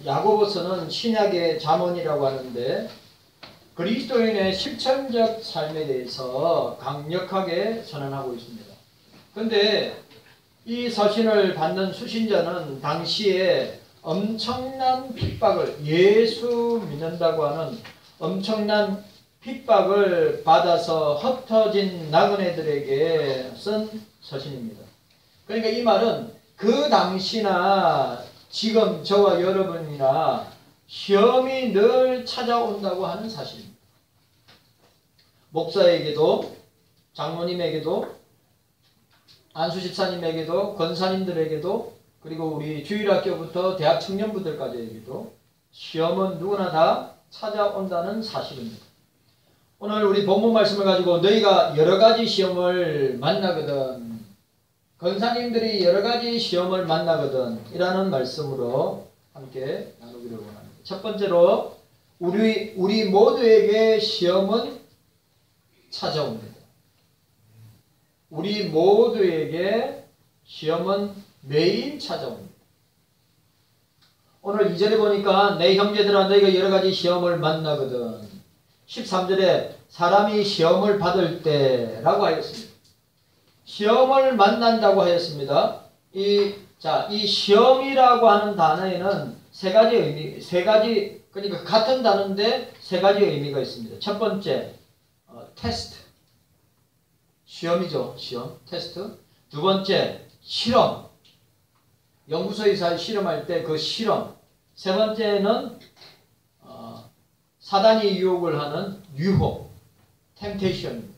야고보서는 신약의 잠언이라고 하는데 그리스도인의 실천적 삶에 대해서 강력하게 선언하고 있습니다. 그런데 이 서신을 받는 수신자는 당시에 엄청난 핍박을, 예수 믿는다고 하는 엄청난 핍박을 받아서 흩어진 나그네들에게 쓴 서신입니다. 그러니까 이 말은 그 당시나 지금 저와 여러분이나 시험이 늘 찾아온다고 하는 사실입니다. 목사에게도, 장로님에게도, 안수집사님에게도, 권사님들에게도, 그리고 우리 주일학교부터 대학 청년부들까지에게도 시험은 누구나 다 찾아온다는 사실입니다. 오늘 우리 본문 말씀을 가지고 너희가 여러 가지 시험을 만나거든, 권사님들이 여러 가지 시험을 만나거든 이라는 말씀으로 함께 나누기를 원합니다. 첫 번째로 우리 모두에게 시험은 찾아옵니다. 우리 모두에게 시험은 매일 찾아옵니다. 오늘 2절에 보니까 내 형제들아 너희가 여러 가지 시험을 만나거든. 13절에 사람이 시험을 받을 때라고 하였습니다. 시험을 만난다고 하였습니다. 이 시험이라고 하는 단어에는 세 가지, 그러니까 같은 단어인데 세 가지 의미가 있습니다. 첫 번째, 테스트. 시험이죠. 시험, 테스트. 두 번째, 실험. 연구소에서 실험할 때 그 실험. 세 번째는 사단이 유혹을 하는 유혹, 템테이션입니다.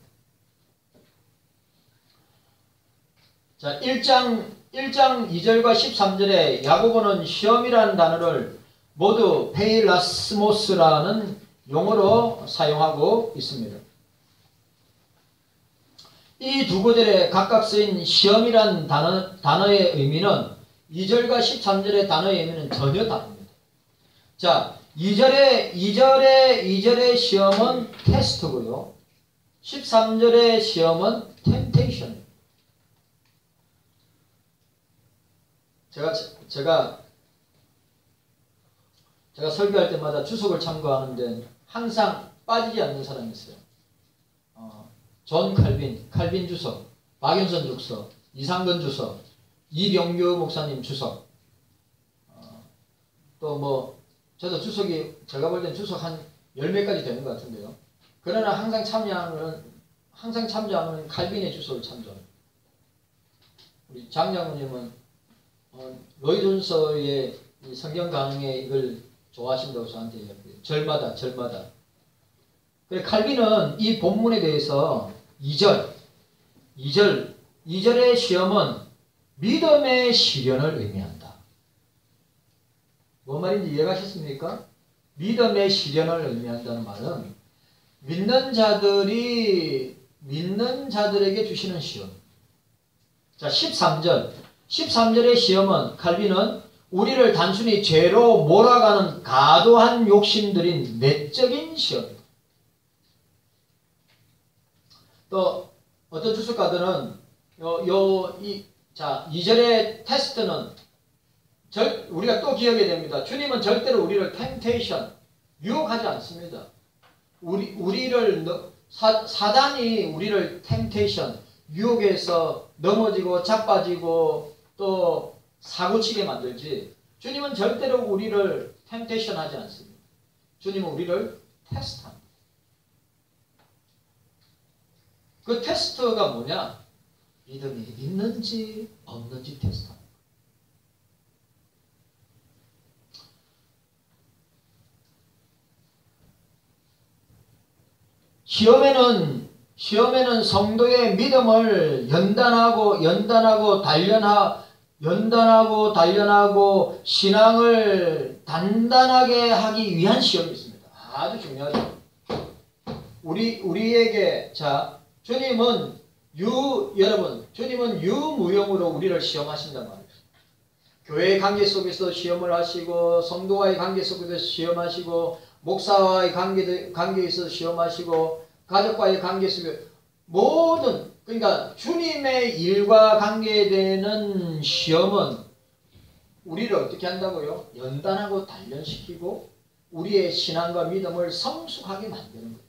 자, 1장 2절과 13절에 야고보는 시험이라는 단어를 모두 페일라스모스라는 용어로 사용하고 있습니다. 이 두 구절에 각각 쓰인 시험이라는 단어의 의미는 2절과 13절의 단어의 의미는 전혀 다릅니다. 자, 2절의 시험은 테스트고요. 13절의 시험은 템테이션입니다. 제가 설교할 때마다 주석을 참고하는데 항상 빠지지 않는 사람이 있어요. 존 칼빈 주석, 박윤선 주석, 이상근 주석, 이병규 목사님 주석, 또 저도 주석이, 제가 볼 땐 주석 한 10몇 가지 되는 것 같은데요. 그러나 항상 참조하는 칼빈의 주석을 참조합니다. 우리 장장로님은 로이존서의 성경 강의 이걸 좋아하신다고 저한테 얘기해요. 절마다. 그래, 칼빈은 이 본문에 대해서 2절의 시험은 믿음의 시련을 의미한다. 뭔 말인지 이해가셨습니까? 믿음의 시련을 의미한다는 말은 믿는 자들에게 주시는 시험. 자, 13절의 시험은 칼빈은 우리를 단순히 죄로 몰아가는 과도한 욕심들인 내적인 시험입니다. 또 어떤 주석가들은 2절의 테스트는 우리가 또 기억해야 됩니다. 주님은 절대로 우리를 템테이션, 유혹하지 않습니다. 사단이 우리를 템테이션, 유혹에서 넘어지고 자빠지고 또 사고치게 만들지, 주님은 절대로 우리를 템테이션 하지 않습니다. 주님은 우리를 테스트합니다. 그 테스트가 뭐냐? 믿음이 있는지 없는지 테스트합니다. 시험에는 성도의 믿음을 연단하고 단련하고 신앙을 단단하게 하기 위한 시험이 있습니다. 아주 중요하죠. 우리에게, 주님은 유무용으로 우리를 시험하신단 말이에요. 교회의 관계 속에서 시험을 하시고, 성도와의 관계 속에서 시험하시고, 목사와의 관계에 있어서 시험하시고, 가족과의 관계 속에 그러니까 주님의 일과 관계되는 시험은 우리를 어떻게 한다고요? 연단하고 단련시키고 우리의 신앙과 믿음을 성숙하게 만드는 거예요.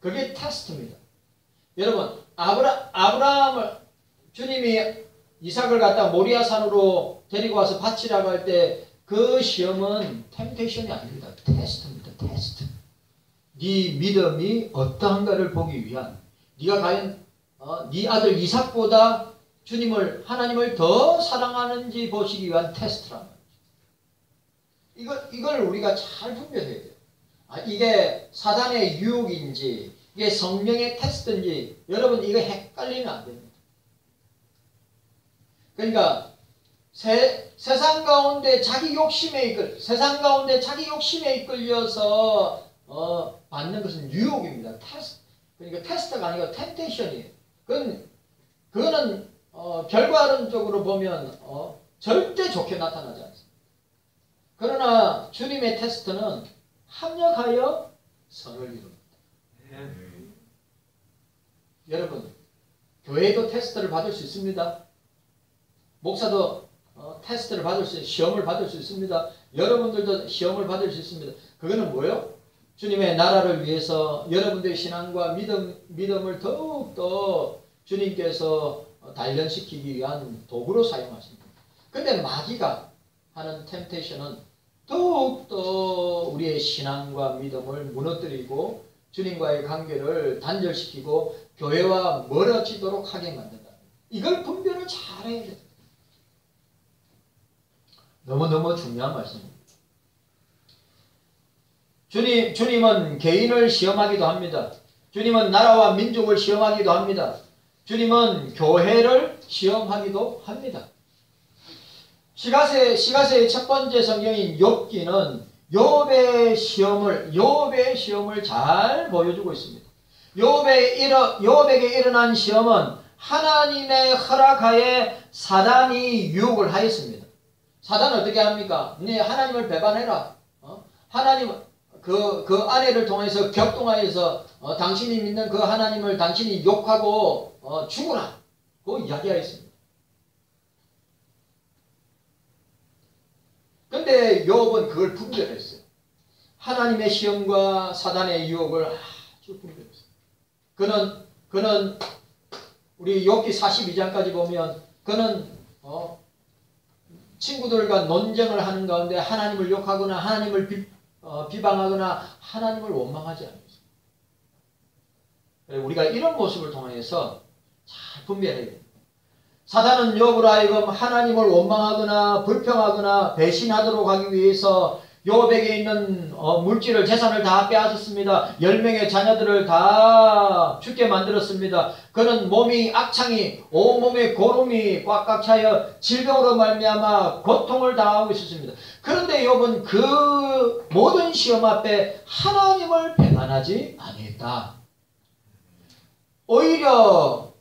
그게 테스트입니다. 여러분, 아브라함을 주님이 이삭을 갖다 모리아 산으로 데리고 와서 바치라고 할 때 그 시험은 템테이션이 아닙니다. 테스트입니다. 테스트. 네 믿음이 어떠한가를 보기 위한, 네가 과연 네 아들 이삭보다 하나님을 더 사랑하는지 보시기 위한 테스트란 말이죠. 이걸 우리가 잘 분별해야 돼요. 이게 사단의 유혹인지 이게 성령의 테스트인지 여러분 이거 헷갈리면 안 됩니다. 그러니까 세상 가운데 자기 욕심에 이끌려서 받는 것은 유혹입니다. 그러니까 테스트가 아니고 템테이션이에요. 그거는 결과론적으로 보면 절대 좋게 나타나지 않습니다. 그러나 주님의 테스트는 합력하여 선을 이룹니다. 여러분, 교회도 테스트를 받을 수 있습니다. 목사도 시험을 받을 수 있습니다. 여러분들도 시험을 받을 수 있습니다. 그거는 뭐예요? 주님의 나라를 위해서 여러분들의 신앙과 믿음을 더욱더 주님께서 단련시키기 위한 도구로 사용하십니다. 근데 마귀가 하는 템테이션은 더욱더 우리의 신앙과 믿음을 무너뜨리고 주님과의 관계를 단절시키고 교회와 멀어지도록 하게 만든다. 이걸 분별을 잘해야 돼요. 너무너무 중요한 말씀입니다. 주님은 개인을 시험하기도 합니다. 주님은 나라와 민족을 시험하기도 합니다. 주님은 교회를 시험하기도 합니다. 시가세의 첫 번째 성경인 욥기는 욥의 시험을 잘 보여주고 있습니다. 욥에게 일어난 시험은 하나님의 허락하에 사단이 유혹을 하였습니다. 사단은 어떻게 합니까? 네, 하나님을 배반해라. 하나님 그 아내를 통해서 격동하여서 당신이 믿는 그 하나님을 당신이 욕하고 죽으라. 그 이야기하였습니다. 근데 욥은 그걸 분별했어요. 하나님의 시험과 사단의 유혹을 아주 분별했어요. 그는 우리 욥기 42장까지 보면 그는 친구들과 논쟁을 하는 가운데 하나님을 욕하거나 하나님을 비방하거나 하나님을 원망하지 않습니다. 우리가 이런 모습을 통해서 잘 분별해야 됩니다. 사단은 욥으로 하여금 하나님을 원망하거나 불평하거나 배신하도록 하기 위해서 욥에게 있는 물질을 재산을 다 빼앗았습니다. 10명의 자녀들을 다 죽게 만들었습니다. 그는 악창이 온몸에 고름이 꽉꽉 차여 질병으로 말미암아 고통을 당하고 있었습니다. 그런데 욥은 그 모든 시험 앞에 하나님을 배반하지 아니했다. 오히려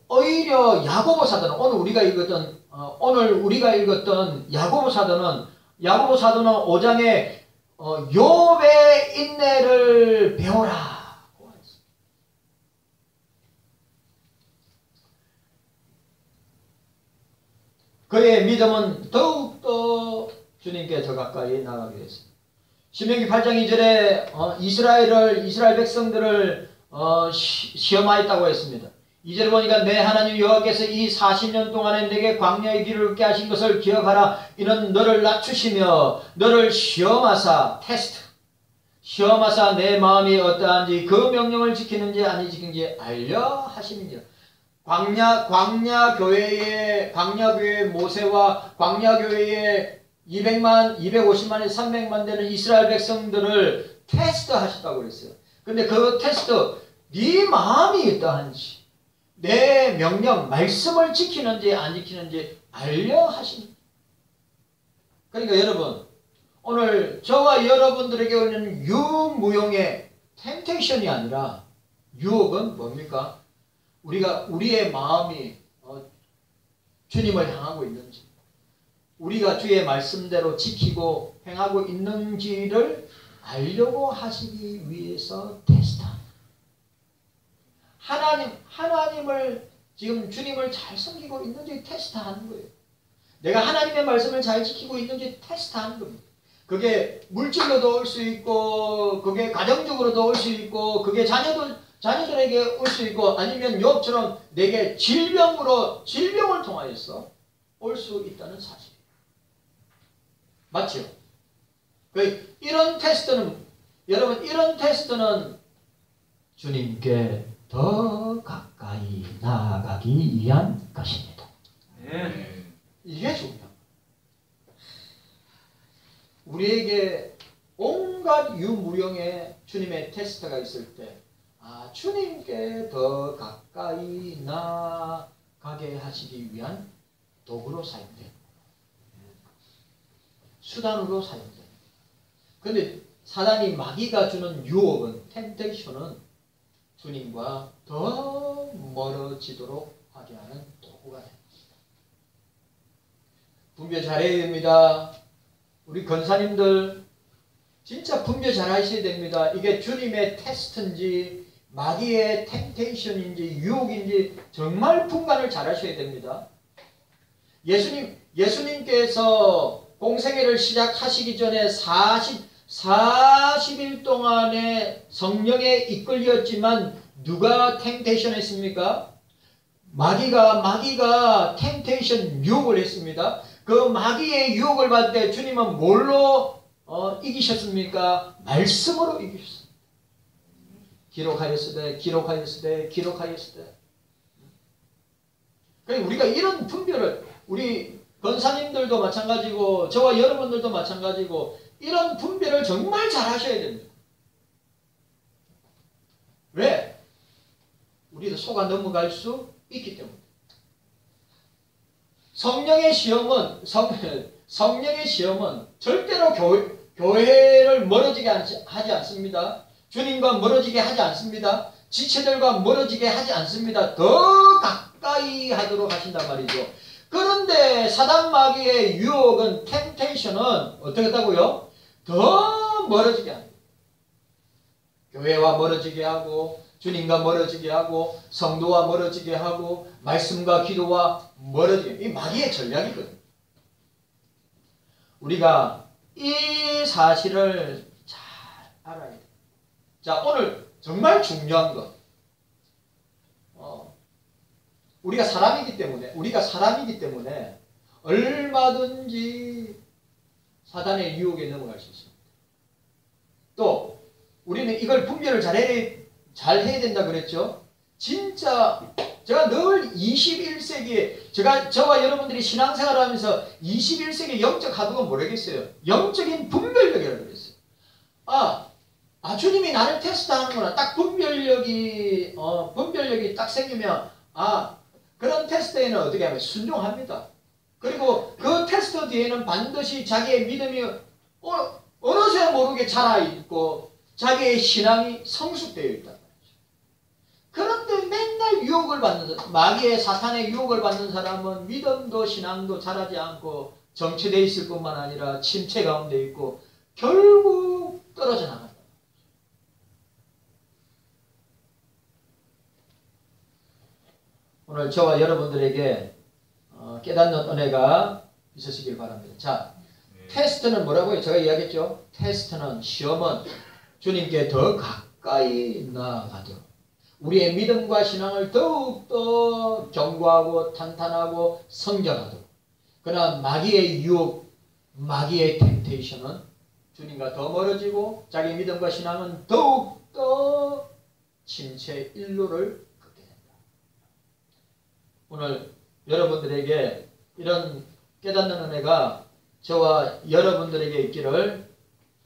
야고보 사도는 오늘 우리가 읽었던 야고보 사도는 5장에 욥의 인내를 배워라. 그의 믿음은 더욱더 주님께 더 가까이 나가게 됐습니다. 신명기 8장 2절에 이스라엘 백성들을 시험하였다고 했습니다. 2절 보니까 내 하나님 여호와께서 이 40년 동안에 내게 광야의 길을 걷게 하신 것을 기억하라. 이는 너를 낮추시며 너를 시험하사 내 마음이 어떠한지 그 명령을 지키는지 아니 지키는지 알려 하심이니라. 광야 교회의 모세와 광야 교회의 200만, 250만에서 300만 되는 이스라엘 백성들을 테스트 하셨다고 그랬어요. 근데 그 테스트, 네 마음이 어떠한지, 내 명령, 말씀을 지키는지 안 지키는지 알려 하십니다. 그러니까 여러분, 오늘 저와 여러분들에게 오는 유무용의 템테이션이 아니라 유혹은 뭡니까? 우리의 마음이 주님을 향하고 있는지, 우리가 주의 말씀대로 지키고 행하고 있는지를 알려고 하시기 위해서 테스트합니다. 하나님을 지금 주님을 잘 섬기고 있는지 테스트하는 거예요. 내가 하나님의 말씀을 잘 지키고 있는지 테스트하는 겁니다. 그게 물질로도 올 수 있고, 그게 가정적으로도 올 수 있고, 그게 자녀들에게 올 수 있고, 아니면 욥처럼 내게 질병을 통하여서 올 수 있다는 사실. 맞죠? 이런 테스트는, 여러분, 이런 테스트는 주님께 더 가까이 나아가기 위한 것입니다. 네. 이게 중요합니다. 우리에게 온갖 유무령의 주님의 테스트가 있을 때, 주님께 더 가까이 나아가게 하시기 위한 도구로 사용돼요. 수단으로 사용돼요. 그런데 사단이 마귀가 주는 유혹은, 템테이션은 주님과 더 멀어지도록 하게 하는 도구가 됩니다. 분별 잘해야 됩니다. 우리 권사님들 진짜 분별 잘 하셔야 됩니다. 이게 주님의 테스트인지 마귀의 템테이션인지 유혹인지 정말 분간을 잘 하셔야 됩니다. 예수님께서 공생애를 시작하시기 전에 40일 동안의 성령에 이끌렸지만 누가 템테이션 했습니까? 마귀가 템테이션 유혹을 했습니다. 그 마귀의 유혹을 받을 때 주님은 뭘로 이기셨습니까? 말씀으로 이기셨습니다. 기록하였으되. 그러니까 우리가 이런 분별을, 우리 권사님들도 마찬가지고 저와 여러분들도 마찬가지고 이런 분별을 정말 잘 하셔야 됩니다. 왜? 우리도 속아 넘어갈 수 있기 때문에. 성령의 시험은 절대로 교회를 멀어지게 하지 않습니다. 주님과 멀어지게 하지 않습니다. 지체들과 멀어지게 하지 않습니다. 더 가까이 하도록 하신단 말이죠. 그런데 사단 마귀의 유혹은, 템테이션은 어떻게 했다고요? 더 멀어지게 합니다. 교회와 멀어지게 하고, 주님과 멀어지게 하고, 성도와 멀어지게 하고, 말씀과 기도와 멀어지게. 이 마귀의 전략이거든요. 우리가 이 사실을 잘 알아야 돼요. 자, 오늘 정말 중요한 것. 우리가 사람이기 때문에 얼마든지 사단의 유혹에 넘어갈 수 있습니다. 또 우리는 이걸 분별을 잘 해야 된다 그랬죠. 진짜 제가 늘 21세기에 저와 여러분들이 신앙생활하면서 21세기 영적 하도가 뭐라겠어요? 영적인 분별력이라고 그랬어요. 주님이 나를 테스트하는구나. 딱 분별력이 딱 생기면 그런 테스트에는 어떻게 하면 순종합니다. 그리고 그 테스트 뒤에는 반드시 자기의 믿음이 어느새 모르게 자라있고 자기의 신앙이 성숙되어 있단 말이죠. 그런데 맨날 유혹을 받는 사람, 마귀의 사탄의 유혹을 받는 사람은 믿음도 신앙도 자라지 않고 정체되어 있을 뿐만 아니라 침체 가운데 있고 결국 떨어져 나간다. 오늘 저와 여러분들에게 깨닫는 은혜가 있으시길 바랍니다. 자, 테스트는 뭐라고요? 제가 이야기했죠. 테스트는, 시험은 주님께 더 가까이 나아가도록, 우리의 믿음과 신앙을 더욱더 견고하고 탄탄하고 성장하도록. 그러나 마귀의 유혹, 마귀의 템테이션은 주님과 더 멀어지고 자기 믿음과 신앙은 더욱더 침체 일로를 걷게 된다. 오늘 여러분들에게 이런 깨닫는 은혜가 저와 여러분들에게 있기를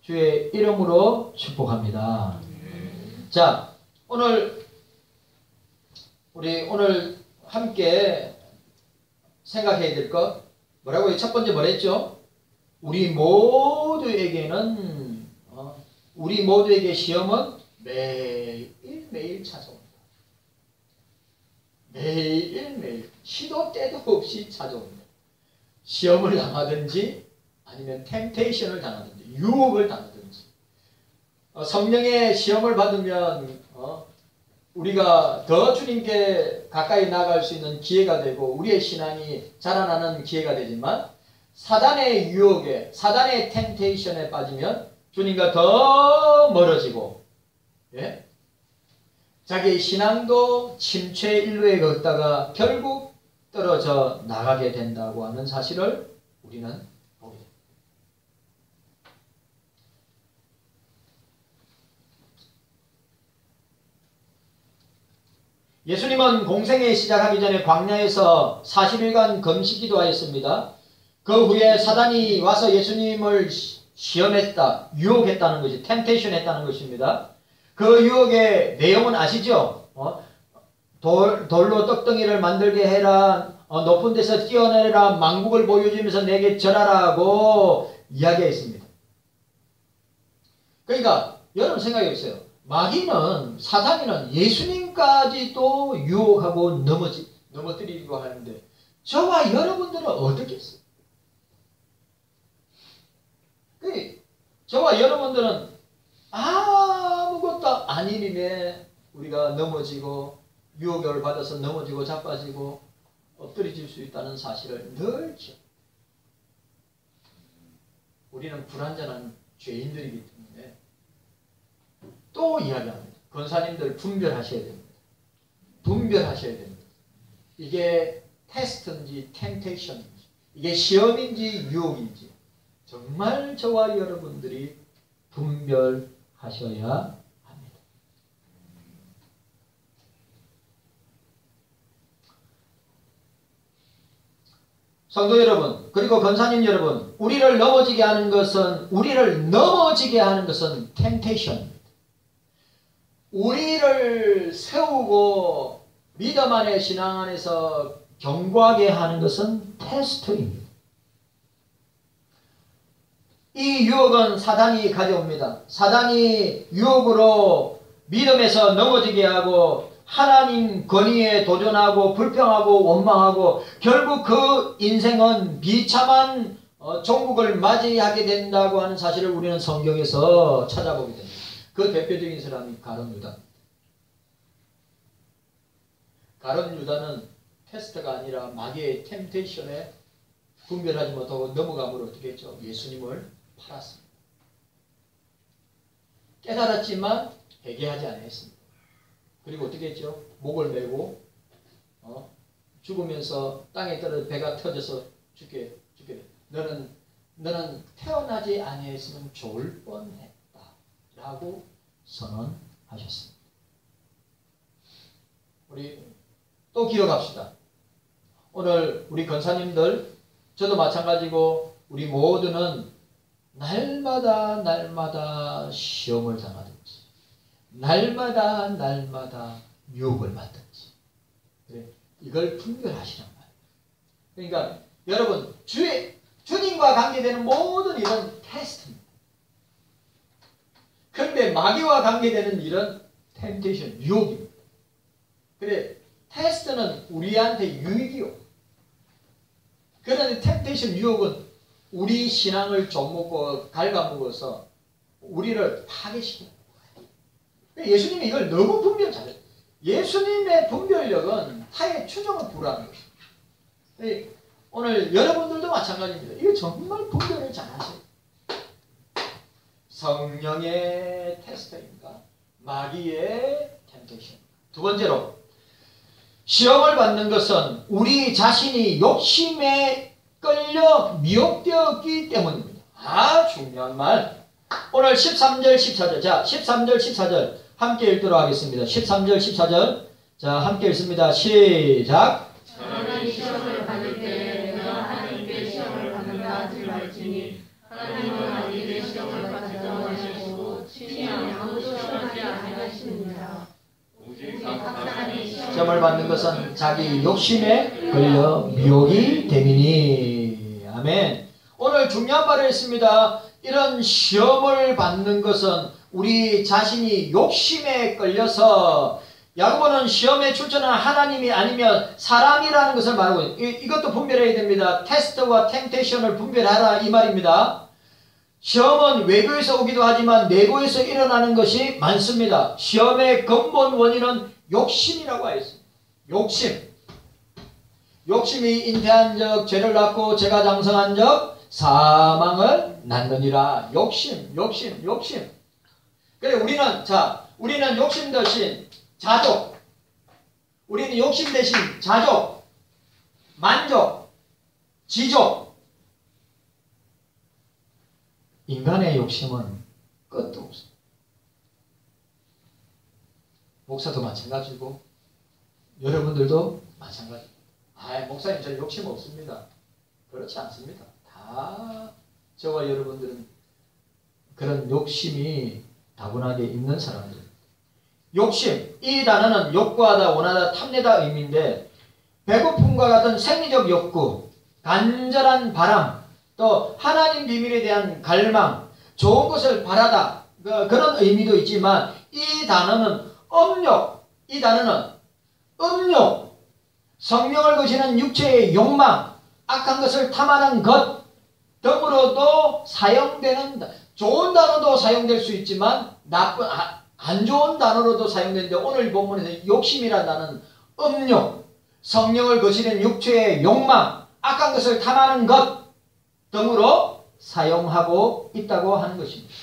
주의 이름으로 축복합니다. 자, 우리 오늘 함께 생각해야 될 것 뭐라고요? 첫 번째 뭐랬죠? 우리 모두에게 시험은 매일매일 찾아옵니다. 매일매일 시도 때도 없이 찾아옵니다. 시험을 당하든지 아니면 템테이션을 당하든지 유혹을 당하든지 성령의 시험을 받으면 우리가 더 주님께 가까이 나아갈 수 있는 기회가 되고 우리의 신앙이 자라나는 기회가 되지만 사단의 유혹에 사단의 템테이션에 빠지면 주님과 더 멀어지고 예? 자기의 신앙도 침체 일로에 걷다가 결국 떨어져 나가게 된다고 하는 사실을 우리는 보게 됩니다. 예수님은 공생애 시작하기 전에 광야에서 40일간 금식 기도하였습니다. 그 후에 사단이 와서 예수님을 시험했다, 유혹했다는 것이 템테이션 했다는 것입니다. 그 유혹의 내용은 아시죠? 돌로 떡덩이를 만들게 해라, 높은 데서 뛰어내라, 망국을 보여주면서 내게 절하라고 이야기했습니다. 그러니까 여러분 생각해 보세요. 마귀는, 사단이는 예수님까지도 유혹하고 넘어뜨리고 하는데 저와 여러분들은 어떻겠어요? 저와 여러분들은 아무것도 아닌 일에 우리가 넘어지고 유혹을 받아서 넘어지고 자빠지고 엎드려질 수 있다는 사실을 늘 기억. 우리는 불완전한 죄인들이기 때문에 또 이야기합니다. 권사님들 분별하셔야 됩니다. 분별하셔야 됩니다. 이게 테스트인지 템테이션인지, 이게 시험인지 유혹인지 정말 저와 여러분들이 분별하셔야 합니다. 성도 여러분, 그리고 권사님 여러분, 우리를 넘어지게 하는 것은 템테이션입니다. 우리를 세우고 믿음 안에 신앙 안에서 견고하게 하는 것은 테스트입니다. 이 유혹은 사단이 가져옵니다. 사단이 유혹으로 믿음에서 넘어지게 하고 하나님 권위에 도전하고 불평하고 원망하고 결국 그 인생은 비참한 종국을 맞이하게 된다고 하는 사실을 우리는 성경에서 찾아보게 됩니다. 그 대표적인 사람이 가룟 유다입니다. 가룟 유다는 테스트가 아니라 마귀의 템테이션에 분별하지 못하고 넘어감으로 어떻게 했죠? 예수님을 팔았습니다. 깨달았지만 회개하지 않았습니다. 그리고 어떻게 했죠? 목을 메고 죽으면서 땅에 떨어져 배가 터져서 죽게 너는 태어나지 아니했으면 좋을 뻔했다 라고 선언하셨습니다. 우리 또 기억합시다. 오늘 우리 권사님들, 저도 마찬가지고 우리 모두는 날마다 시험을 당하든지 날마다 유혹을 받든지 그래, 이걸 분별하시란 말이에요. 그러니까 여러분 주님과 관계되는 모든 일은 테스트입니다. 그런데 마귀와 관계되는 일은 템테이션, 유혹입니다. 그래, 테스트는 우리한테 유익이요. 그런데 템테이션, 유혹은 우리 신앙을 좀먹고 갉아먹어서 우리를 파괴시켜요. 예수님이 이걸 너무 분별 잘해요. 예수님의 분별력은 타의 추종을 불허하는 것입니다. 오늘 여러분들도 마찬가지입니다. 이거 정말 분별을 잘하세요. 성령의 테스트인가? 마귀의 템테이션. 두 번째로 시험을 받는 것은 우리 자신이 욕심에 끌려 미혹되었기 때문입니다. 중요한 말. 오늘 13절 14절. 자, 13절 14절 함께 읽도록 하겠습니다. 13절 14절. 자, 함께 읽습니다. 시작. 너는 시험을 받을 때 내가 하나님께 시험을 받는다 하지 말지니 하나님은 아기의 시험을 받지 않으시고 친히 아무도 시험하지 아니하십니다. 시험을 받는 것은 자기 욕심에 걸려 미혹이 됨이니. 아멘. 오늘 중요한 말을 했습니다. 이런 시험을 받는 것은 우리 자신이 욕심에 끌려서, 야고보는 시험에 출전한 하나님이 아니면 사람이라는 것을 말하고 이것도 분별해야 됩니다. 테스트와 템테이션을 분별하라 이 말입니다. 시험은 외부에서 오기도 하지만 내부에서 일어나는 것이 많습니다. 시험의 근본 원인은 욕심이라고 하였습니다. 욕심. 욕심이 잉태한 적 죄를 낳고 죄가 장성한 적 사망을 낳느니라. 욕심. 그래 우리는 욕심 대신 자족. 우리는 욕심 대신 자족, 만족, 지족. 인간의 욕심은 끝도 없습니다. 목사도 마찬가지고 여러분들도 마찬가지입니다. 목사님 저는 욕심 없습니다. 그렇지 않습니다. 다 저와 여러분들은 그런 욕심이 다분하게 있는 사람들. 욕심, 이 단어는 욕구하다, 원하다, 탐내다 의미인데 배고픔과 같은 생리적 욕구, 간절한 바람, 또 하나님 비밀에 대한 갈망, 좋은 것을 바라다, 그런 의미도 있지만 이 단어는 음욕, 성령을 거시는 육체의 욕망, 악한 것을 탐하는 것 등으로도 사용되는, 좋은 단어도 사용될 수 있지만 안 좋은 단어로도 사용되는데 오늘 본문에서 욕심이라는 단어는 음욕, 성령을 거시는 육체의 욕망, 악한 것을 탐하는 것 등으로 사용하고 있다고 하는 것입니다.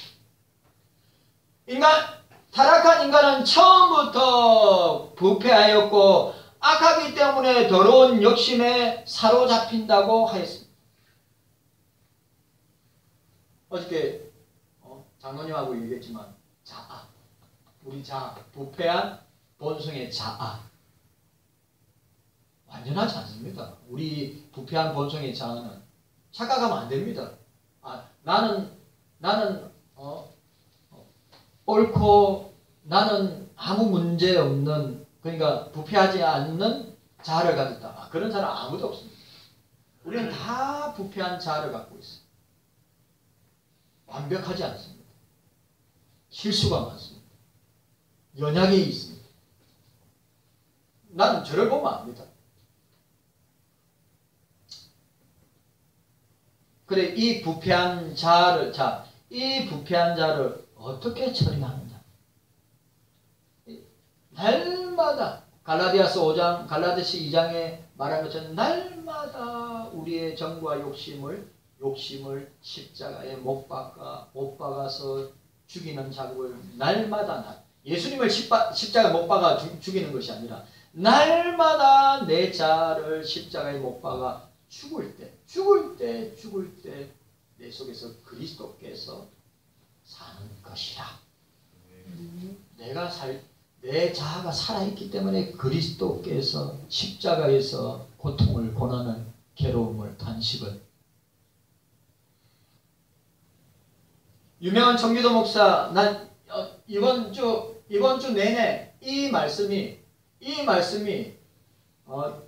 타락한 인간은 처음부터 부패하였고 악하기 때문에 더러운 욕심에 사로잡힌다고 하였습니다. 어저께 장로님하고 얘기했지만 자아, 우리 자아, 부패한 본성의 자아 완전하지 않습니다. 우리 부패한 본성의 자아는 착각하면 안 됩니다. 나는 옳고 나는 아무 문제 없는, 그러니까 부패하지 않는 자아를 가졌다. 그런 사람 아무도 없습니다. 우리는 다 부패한 자아를 갖고 있어요. 완벽하지 않습니다. 실수가 많습니다. 연약이 있습니다. 나는 저를 보면 압니다. 그래, 이 부패한 자아를 어떻게 처리하느냐? 날마다 갈라디아서 5장, 갈라디아서 2장에 말한 것처럼 날마다 우리의 정과 욕심을 십자가에 못 박아서 죽이는 작업을 날마다, 예수님을 십자가에 못 박아 죽이는 것이 아니라 날마다 내 자아를 십자가에 못 박아 죽을 때 내 속에서 그리스도께서 사는 것이라. 내 자아가 살아있기 때문에 그리스도께서 십자가에서 고통을, 고난을, 괴로움을, 탄식을. 유명한 청기도 목사, 이번 주 내내 이 말씀이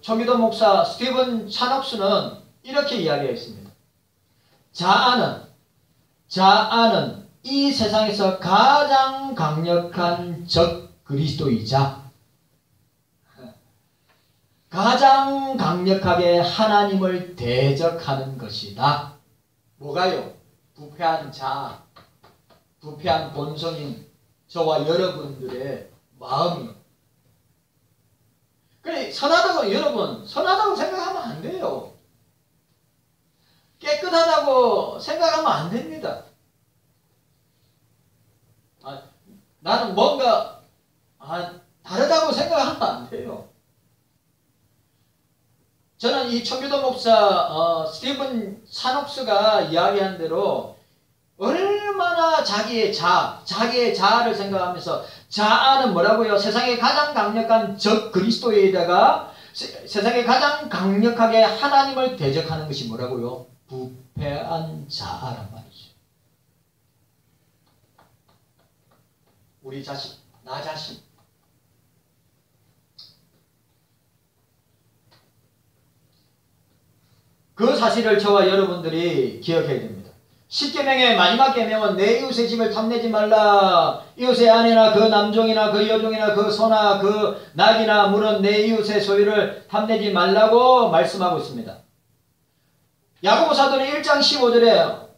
청기도 목사 스티븐 찬업스는 이렇게 이야기했습니다. 자아는 이 세상에서 가장 강력한 적 그리스도이자 가장 강력하게 하나님을 대적하는 것이다. 뭐가요? 부패한 자아, 부패한 본성인 저와 여러분들의 마음이. 그래, 선하다고 생각하면 안 돼요. 깨끗하다고 생각하면 안 됩니다. 나는 뭔가 다르다고 생각하면 안 돼요. 저는 이 청교도 목사 스티븐 산옥스가 이야기한 대로 얼마나 자기의 자아를 생각하면서, 자아는 뭐라고요? 세상에 가장 강력한 적 그리스도에다가 세상에 가장 강력하게 하나님을 대적하는 것이 뭐라고요? 부패한 자아란 말이죠. 우리 자신, 나 자신. 그 사실을 저와 여러분들이 기억해야 됩니다. 10계명의 마지막 계명은 내 이웃의 집을 탐내지 말라. 이웃의 아내나 그 남종이나 그 여종이나 그 소나 그 낙이나 물은 내 이웃의 소유를 탐내지 말라고 말씀하고 있습니다. 야고보 사도는 1장 15절에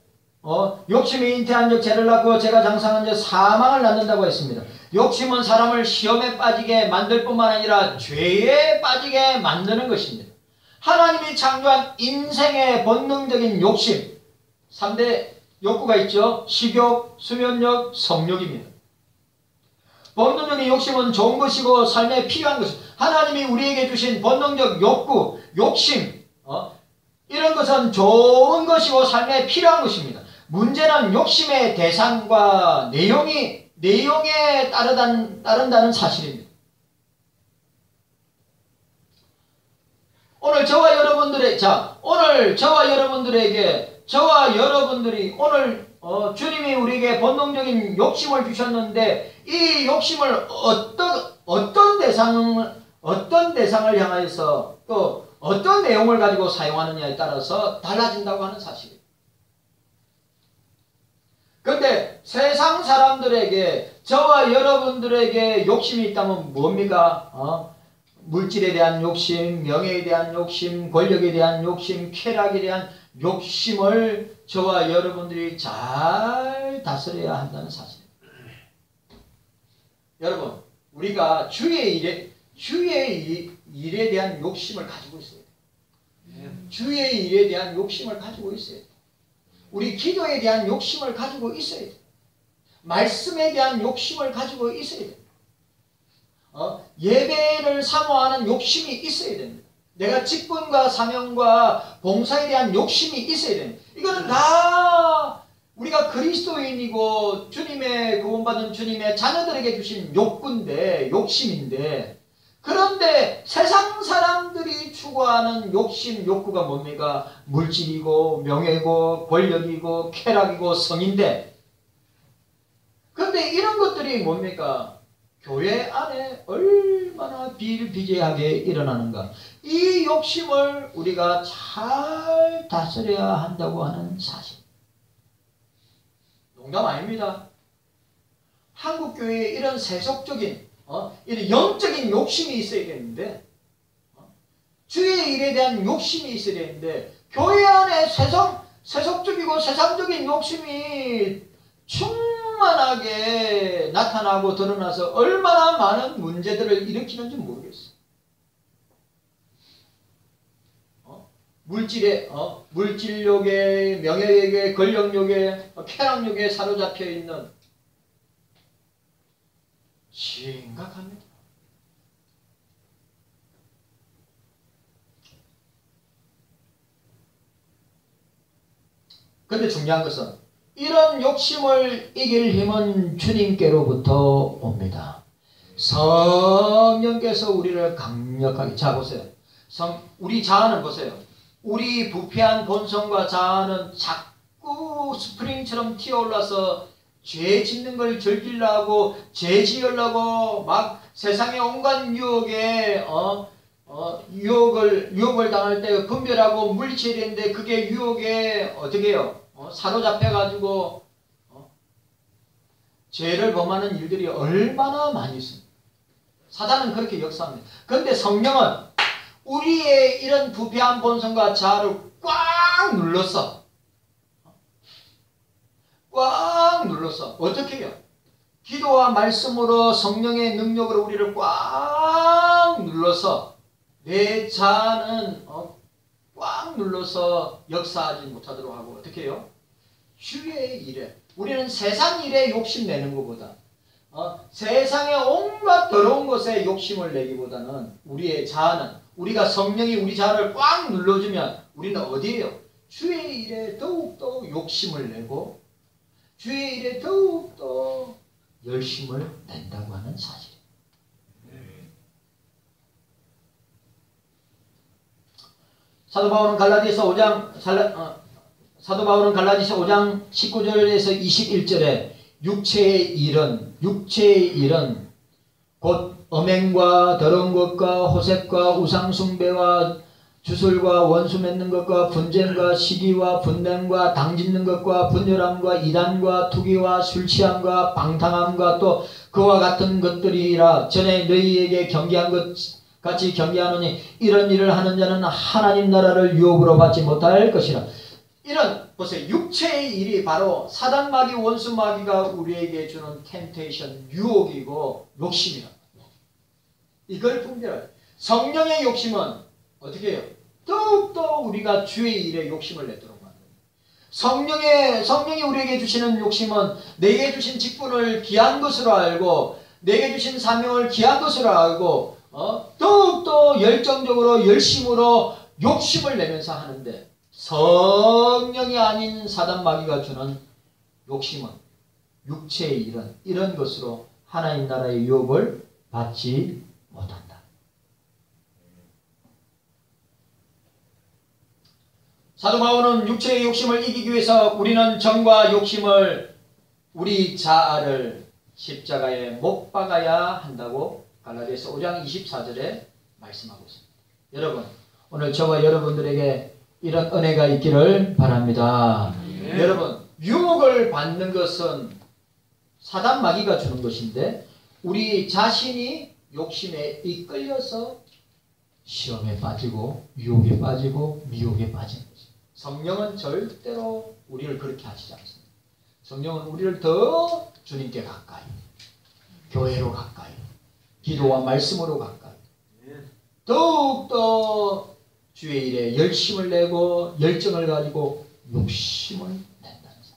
욕심이 잉태한 즉 죄를 낳고 죄가 장성한 즉 사망을 낳는다고 했습니다. 욕심은 사람을 시험에 빠지게 만들 뿐만 아니라 죄에 빠지게 만드는 것입니다. 하나님이 창조한 인생의 본능적인 욕심 3대 욕구가 있죠. 식욕, 수면욕, 성욕입니다. 본능적인 욕심은 좋은 것이고 삶에 필요한 것입니다. 하나님이 우리에게 주신 본능적 욕구, 욕심 이런 것은 좋은 것이고 삶에 필요한 것입니다. 문제는 욕심의 대상과 내용에 따른다는 사실입니다. 오늘 저와 여러분들이 오늘 주님이 우리에게 본능적인 욕심을 주셨는데 이 욕심을 어떤 대상을 향하여서 또 어떤 내용을 가지고 사용하느냐에 따라서 달라진다고 하는 사실이에요. 그런데 세상 사람들에게 저와 여러분들에게 욕심이 있다면 뭡니까? 물질에 대한 욕심, 명예에 대한 욕심, 권력에 대한 욕심, 쾌락에 대한 욕심을 저와 여러분들이 잘 다스려야 한다는 사실입니다. 여러분, 우리가 주의 일에 대한 욕심을 가지고 있어야 돼요. 주의 일에 대한 욕심을 가지고 있어야 돼요. 우리 기도에 대한 욕심을 가지고 있어야 돼요. 말씀에 대한 욕심을 가지고 있어야 돼요. 예배를 사모하는 욕심이 있어야 됩니다. 내가 직분과 사명과 봉사에 대한 욕심이 있어야 됩니다. 이거는 다 우리가 그리스도인이고 주님의 구원받은 주님의 자녀들에게 주신 욕구인데, 욕심인데, 그런데 세상 사람들이 추구하는 욕구가 뭡니까? 물질이고 명예고 권력이고 쾌락이고 성인데, 그런데 이런 것들이 뭡니까? 교회 안에 얼마나 비일비재하게 일어나는가. 이 욕심을 우리가 잘 다스려야 한다고 하는 사실. 농담 아닙니다. 한국 교회에 이런 세속적인 이런 영적인 욕심이 있어야 되는데, 주의 일에 대한 욕심이 있어야 되는데, 교회 안에 세속적이고 세상적인 욕심이 충만하게 나타나고 드러나서 얼마나 많은 문제들을 일으키는지 모르겠어요. 물질욕에, 명예욕에, 권력욕에, 쾌락욕에 사로잡혀 있는, 심각합니다. 그런데 중요한 것은 이런 욕심을 이길 힘은 주님께로부터 옵니다. 성령께서 우리를 강력하게, 자 보세요. 우리 자아는 보세요. 우리 부패한 본성과 자아는 자꾸 스프링처럼 튀어올라서 죄 짓는 걸 즐기려고, 죄 지으려고 막 세상의 온갖 유혹에 유혹을 당할 때 분별하고 물리쳐야 되는데, 그게 유혹에 어떻게 해요? 사로잡혀가지고 죄를 범하는 일들이 얼마나 많이 있습니다. 사단은 그렇게 역사합니다. 그런데 성령은 우리의 이런 부패한 본성과 자아를 꽉 눌러서 어떻게 해요? 기도와 말씀으로 성령의 능력으로 우리를 꽉 눌러서 내 자아는 꽉 눌러서 역사하지 못하도록 하고, 어떻게 해요? 주의 일에, 우리는 세상 일에 욕심내는 것보다 세상의 온갖 더러운 것에 욕심을 내기보다는 우리의 자아는, 우리가 성령이 우리 자아를 꽉 눌러주면 우리는 어디에요? 주의 일에 더욱더 욕심을 내고 주의 일에 더욱더 열심을 낸다고 하는 사실. 사도 바울은 갈라디아서 5장 19절에서 21절에 육체의 일은 곧 음행과 더러운 것과 호색과 우상숭배와 주술과 원수 맺는 것과 분쟁과 시기와 분냄과 당짓는 것과 분열함과 이단과 투기와 술취함과 방탕함과 또 그와 같은 것들이라. 전에 너희에게 경계한 것 같이 경계하노니 이런 일을 하는 자는 하나님 나라를 유업으로 받지 못할 것이라. 이런 보세요. 육체의 일이 바로 사단마귀 원수마귀가 우리에게 주는 템테이션, 유혹이고 욕심이라. 이걸 분별해요. 성령의 욕심은 어떻게 해요? 더욱더 우리가 주의 일에 욕심을 내도록 만듭니다. 성령이 우리에게 주시는 욕심은 내게 주신 직분을 귀한 것으로 알고 내게 주신 사명을 귀한 것으로 알고 더욱더 열정적으로 열심으로 욕심을 내면서 하는데, 성령이 아닌 사단마귀가 주는 욕심은 육체의 일은 이런 것으로 하나님 나라의 유업을 받지 못한다. 사도 바울은 육체의 욕심을 이기기 위해서 우리는 정과 욕심을, 우리 자아를 십자가에 못 박아야 한다고 갈라디아서 5장 24절에 말씀하고 있습니다. 여러분, 오늘 저와 여러분들에게 이런 은혜가 있기를 바랍니다. 여러분, 유혹을 받는 것은 사단 마귀가 주는 것인데 우리 자신이 욕심에 이끌려서 시험에 빠지고 유혹에 빠지고 미혹에 빠지는 것입니다. 성령은 절대로 우리를 그렇게 하시지 않습니다. 성령은 우리를 더 주님께 가까이, 교회로 가까이, 기도와 말씀으로 가까이, 더욱더 주의 일에 열심을 내고 열정을 가지고 욕심을 낸다는 사실.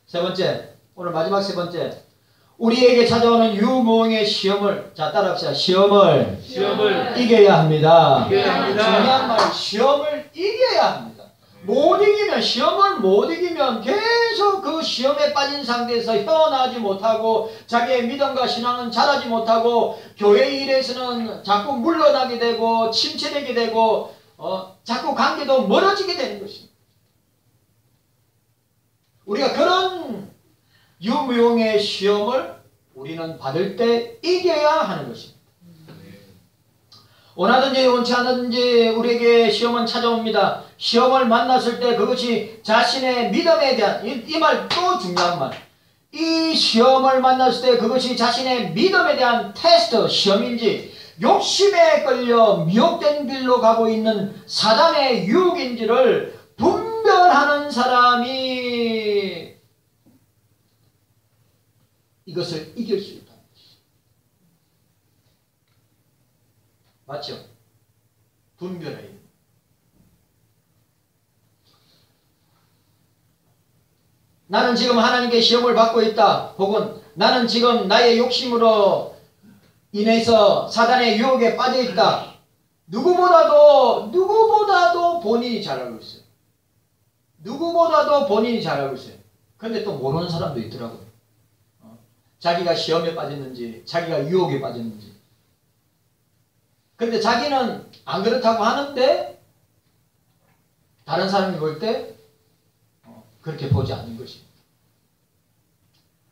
세 번째, 오늘 마지막 세 번째, 우리에게 찾아오는 유무의 시험을, 자 따라합시다. 시험을 이겨야 합니다. 중요한 말, 시험을 이겨야 합니다. 못 이기면, 시험을 못 이기면 계속 그 시험에 빠진 상태에서 헤어나지 못하고 자기의 믿음과 신앙은 자라지 못하고 교회 일에서는 자꾸 물러나게 되고 침체되게 되고 자꾸 관계도 멀어지게 되는 것입니다. 우리가 그런 유무용의 시험을 우리는 받을 때 이겨야 하는 것입니다. 원하든지 원치 않든지 우리에게 시험은 찾아옵니다. 시험을 만났을 때 그것이 자신의 믿음에 대한, 이 말 또 중요한 말, 이 시험을 만났을 때 그것이 자신의 믿음에 대한 테스트, 시험인지 욕심에 끌려 미혹된 길로 가고 있는 사단의 유혹인지를 분별하는 사람이 이것을 이길 수 있다. 맞죠? 분별해야 돼요. 나는 지금 하나님께 시험을 받고 있다. 혹은 나는 지금 나의 욕심으로 인해서 사단의 유혹에 빠져 있다. 누구보다도 본인이 잘 알고 있어요. 누구보다도 본인이 잘 알고 있어요. 그런데 또 모르는 사람도 있더라고요. 자기가 시험에 빠졌는지, 자기가 유혹에 빠졌는지. 근데 자기는 안 그렇다고 하는데 다른 사람이 볼 때 그렇게 보지 않는 것입니다.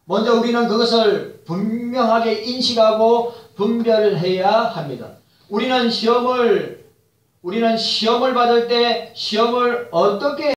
먼저 우리는 그것을 분명하게 인식하고 분별해야 합니다. 우리는 시험을 받을 때 시험을 어떻게